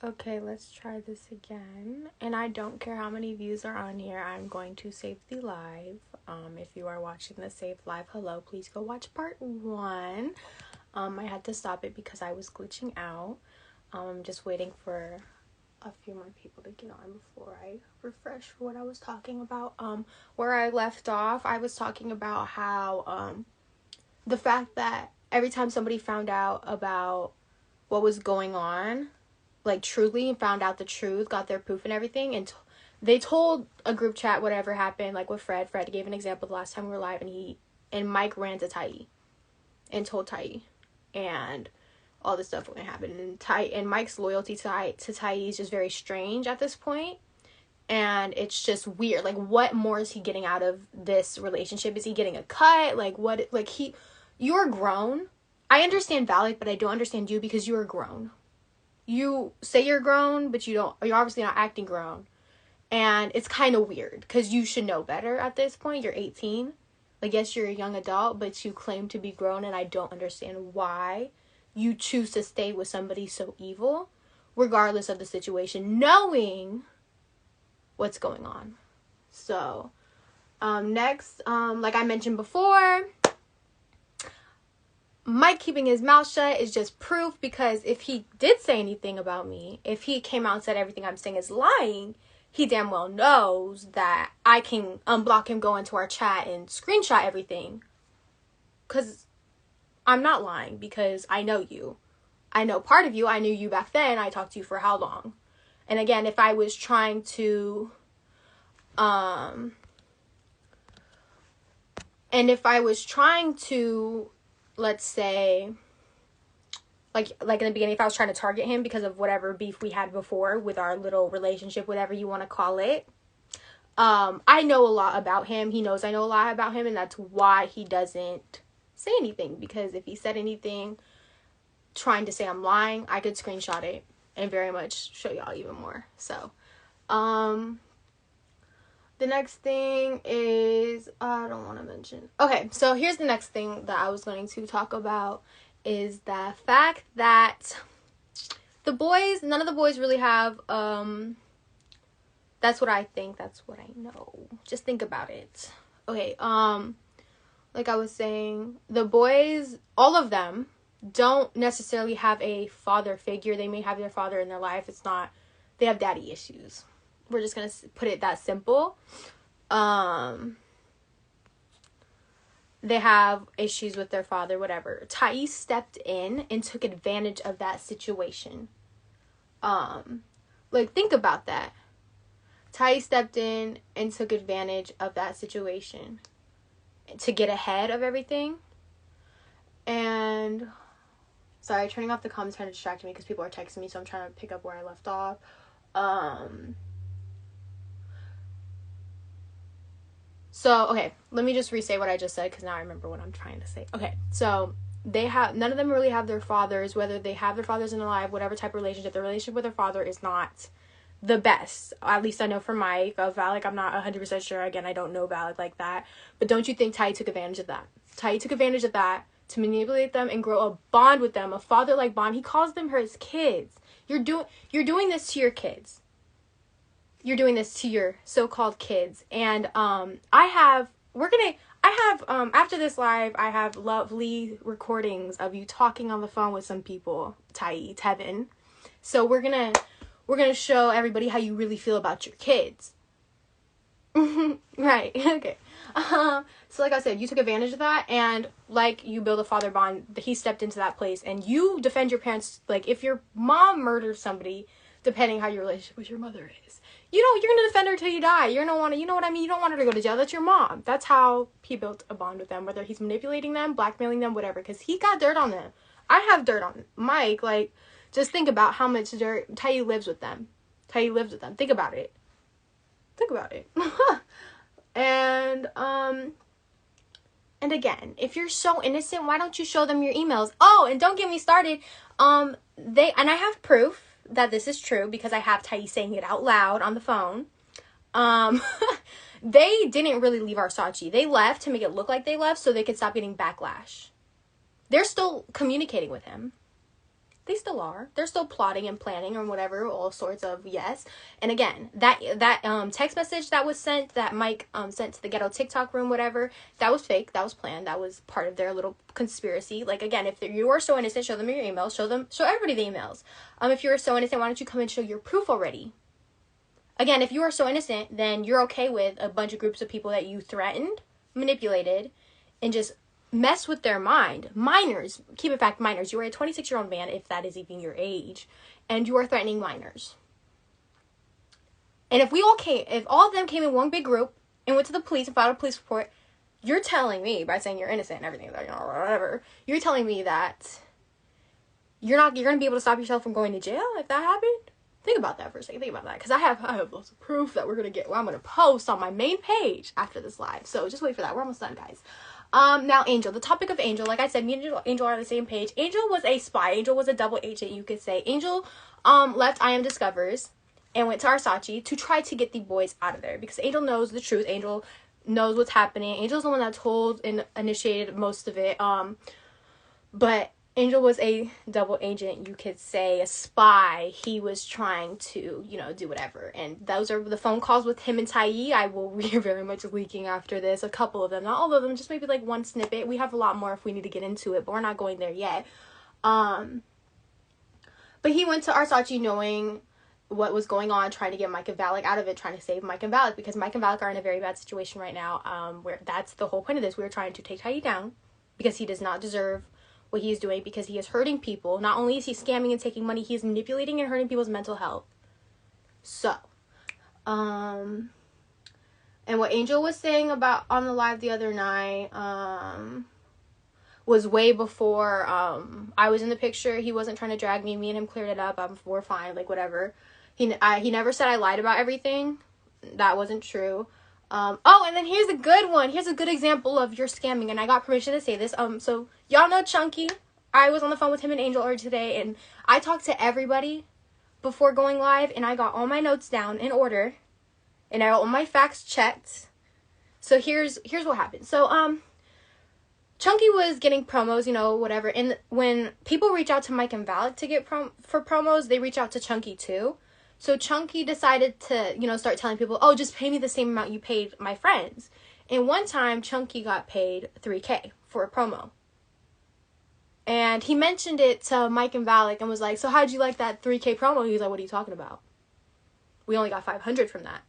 Okay, let's try this again. And I don't care how many views are on here. I'm going to save the live. If you are watching the saved live, hello, please go watch part 1. I had to stop it because I was glitching out. I'm just waiting for a few more people to get on before I refresh for what I was talking about. Where I left off, I was talking about how the fact that every time somebody found out about what was going on, like truly found out the truth, got their proof and everything, and they told a group chat whatever happened, like with Fred gave an example the last time we were live, and Mike ran to talyeh and told talyeh, and all this stuff when it happened, and Mike's loyalty to talyeh is just very strange at this point, and it's just weird. Like, what more is he getting out of this relationship? Is he getting a cut? Like, what? Like, you're grown. I understand Valak, but I don't understand you because you are grown. You say you're grown, but you're obviously not acting grown. And it's kind of weird because you should know better at this point. You're 18. Like, yes, you're a young adult, but you claim to be grown, and I don't understand why you choose to stay with somebody so evil, regardless of the situation, knowing what's going on. So, next, like I mentioned before, Mike keeping his mouth shut is just proof, because if he did say anything about me, if he came out and said everything I'm saying is lying, he damn well knows that I can unblock him, go into our chat, and screenshot everything. Because I'm not lying, because I know you. I know part of you. I knew you back then. I talked to you for how long? And again, if I was trying to, let's say, like in the beginning, if I was trying to target him because of whatever beef we had before with our little relationship, whatever you want to call it, I know a lot about him. He knows I know a lot about him, and that's why he doesn't say anything. Because if he said anything trying to say I'm lying, I could screenshot it and very much show y'all even more. So, the next thing is, I don't want to mention. Okay, so here's the next thing that I was going to talk about, is the fact that none of the boys really have, that's what I think, that's what I know. Just think about it. Okay, like I was saying, the boys, all of them, don't necessarily have a father figure. They may have their father in their life. They have daddy issues. We're just going to put it that simple. They have issues with their father, whatever. talyeh stepped in and took advantage of that situation. Like, think about that. talyeh stepped in and took advantage of that situation to get ahead of everything. And, sorry, turning off the comments kind of distracted me because people are texting me, so I'm trying to pick up where I left off. So, okay, let me just re-say what I just said, because now I remember what I'm trying to say. Okay, so none of them really have their fathers, whether they have their fathers in their life, whatever type of relationship. The relationship with their father is not the best. At least I know for Mike. Of Valak, I'm not 100% sure. Again, I don't know Valak like that. But don't you think talyeh took advantage of that? talyeh took advantage of that to manipulate them and grow a bond with them, a father-like bond. He calls them his kids. You're doing this to your kids. You're doing this to your so-called kids. And after this live, I have lovely recordings of you talking on the phone with some people, talyeh, Tevin. So we're gonna show everybody how you really feel about your kids. Right, okay. So like I said, you took advantage of that, and like you build a father bond, he stepped into that place, and you defend your parents. Like, if your mom murders somebody, depending how your relationship with your mother is, you're gonna defend her till you die. You're gonna want to, you know what I mean? You don't want her to go to jail. That's your mom. That's how he built a bond with them, whether he's manipulating them, blackmailing them, whatever, because he got dirt on them. I have dirt on Mike. Like, just think about how much dirt. talyeh lives with them. talyeh lives with them. Think about it. And again, if you're so innocent, why don't you show them your emails? Oh, and don't get me started. And I have proof that this is true because I have talyeh saying it out loud on the phone. They didn't really leave artsace. They left to make it look like they left so they could stop getting backlash. They're still communicating with him. They still are. They're still plotting and planning or whatever, all sorts of, yes. And again, that text message that was sent, that Mike sent to the ghetto TikTok room, whatever, that was fake. That was planned. That was part of their little conspiracy. Like, again, if you are so innocent, show them your emails. Show everybody the emails. If you're so innocent, why don't you come and show your proof already? Again, if you are so innocent, then you're okay with a bunch of groups of people that you threatened, manipulated, and just mess with their mind. Minors, keep in fact, minors. You are a 26-year-old man, if that is even your age, and you are threatening minors. And if all of them came in one big group and went to the police and filed a police report, you're telling me, by saying you're innocent and everything, you know, whatever, you're telling me that you're going to be able to stop yourself from going to jail if that happened? Think about that for a second. Think about that. Because I have lots of proof that I'm going to post on my main page after this live. So just wait for that. We're almost done, guys. Now Angel, the topic of Angel, like I said, me and Angel are on the same page. Angel was a spy. Angel was a double agent, you could say. Angel, left I Am Discovers and went to Artsace to try to get the boys out of there because Angel knows the truth. Angel knows what's happening. Angel's the one that told and initiated most of it. But Angel was a double agent, you could say, a spy. He was trying to, do whatever. And those are the phone calls with him and talyeh. I will be very much leaking after this. A couple of them. Not all of them, just maybe like one snippet. We have a lot more if we need to get into it, but we're not going there yet. But he went to Artsace knowing what was going on, trying to get Mike and Valak out of it, trying to save Mike and Valak, because Mike and Valak are in a very bad situation right now. Where that's the whole point of this. We were trying to take talyeh down because he does not deserve what he is doing, because he is hurting people. Not only is he scamming and taking money, he is manipulating and hurting people's mental health. So, and what Angel was saying about on the live the other night, was way before, I was in the picture. He wasn't trying to drag me. Me and him cleared it up. We're fine, like, whatever. He never said I lied about everything. That wasn't true. And then here's a good one. Here's a good example of your scamming, and I got permission to say this. So y'all know Chunky. I was on the phone with him and Angel earlier today, and I talked to everybody before going live, and I got all my notes down in order, and I got all my facts checked. So here's what happened. So, Chunky was getting promos, whatever, and when people reach out to Mike and Valak to get for promos, they reach out to Chunky too. So Chunky decided to, start telling people, oh, just pay me the same amount you paid my friends. And one time, Chunky got paid $3,000 for a promo. And he mentioned it to Mike and Valak and was like, so how'd you like that $3,000 promo? He's like, what are you talking about? We only got $500 from that.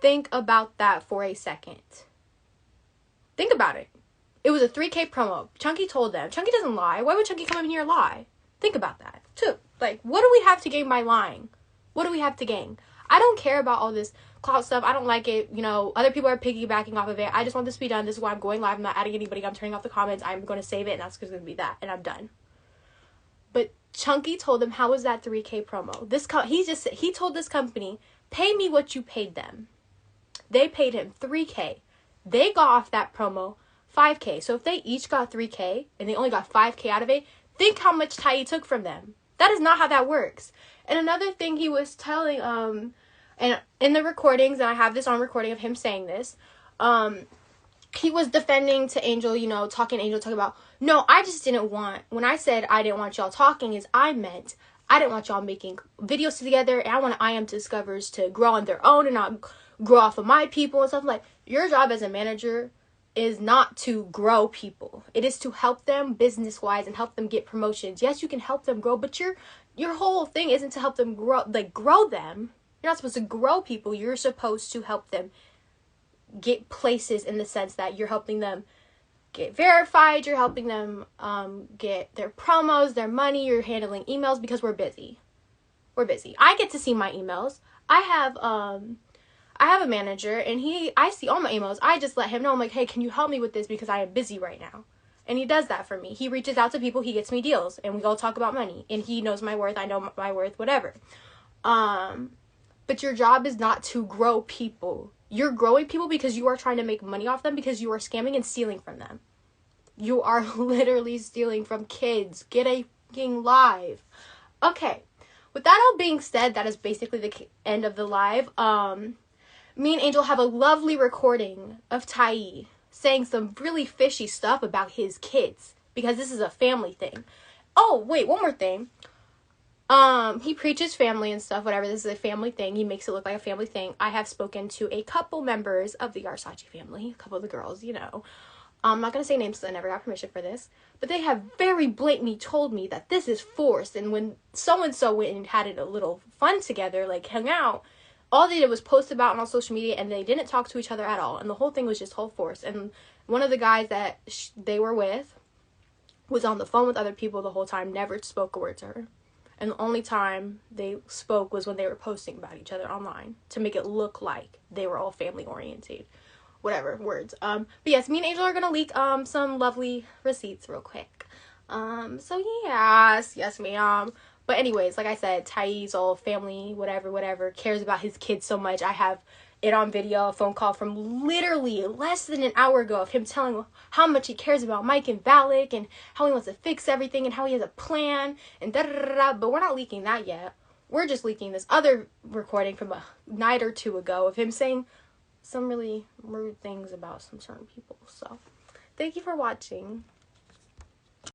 Think about that for a second. Think about it. It was a $3,000 promo. Chunky told them. Chunky doesn't lie. Why would Chunky come in here and lie? Think about that, too. Like, what do we have to gain by lying? What do we have to gain? I don't care about all this clout stuff. I don't like it. Other people are piggybacking off of it. I just want this to be done. This is why I'm going live. I'm not adding anybody. I'm turning off the comments. I'm going to save it, and that's going to be that. And I'm done. But Chunky told them, how was that $3,000 promo? He told this company, pay me what you paid them. They paid him $3,000. They got off that promo $5,000. So if they each got $3,000 and they only got $5,000 out of it, think how much talyeh took from them. That is not how that works. And another thing he was telling, and in the recordings, and I have this on recording of him saying this, he was defending to Angel, talking about, no, I just didn't want, when I said I didn't want y'all talking, I meant I didn't want y'all making videos together, and I want I Am Discovers to grow on their own and not grow off of my people and stuff. Like, your job as a manager is not to grow people. It is to help them business-wise and help them get promotions. Yes, you can help them grow, but your whole thing isn't to help them grow them. You're not supposed to grow people. You're supposed to help them get places, in the sense that you're helping them get verified. You're helping them get their promos, their money. You're handling emails, because we're busy. We're busy. I get to see my emails. I have a manager, and I see all my emails. I just let him know. I'm like, hey, can you help me with this, because I am busy right now? And he does that for me. He reaches out to people. He gets me deals, and we go talk about money. And he knows my worth. I know my worth, whatever. But your job is not to grow people. You're growing people because you are trying to make money off them, because you are scamming and stealing from them. You are literally stealing from kids. Get a fucking live. Okay. With that all being said, that is basically the end of the live. Me and Angel have a lovely recording of talyeh saying some really fishy stuff about his kids, because this is a family thing. Oh, wait, one more thing. He preaches family and stuff, whatever. This is a family thing. He makes it look like a family thing. I have spoken to a couple members of the Artsace family, a couple of the girls, you know. I'm not going to say names because I never got permission for this. But they have very blatantly told me that this is forced. And when so-and-so went and had a little fun together, like hung out, all they did was post about it on social media and they didn't talk to each other at all. And the whole thing was just whole force. And one of the guys that they were with was on the phone with other people the whole time, never spoke a word to her. And the only time they spoke was when they were posting about each other online to make it look like they were all family oriented. Whatever, words. But yes, me and Angel are gonna leak some lovely receipts real quick. So yes, ma'am. But anyways, like I said, Talyeh's all family, whatever, cares about his kids so much. I have it on video, a phone call from literally less than an hour ago of him telling how much he cares about Mike and Valak and how he wants to fix everything and how he has a plan and da-da-da-da. But we're not leaking that yet. We're just leaking this other recording from a night or two ago of him saying some really rude things about some certain people. So, thank you for watching.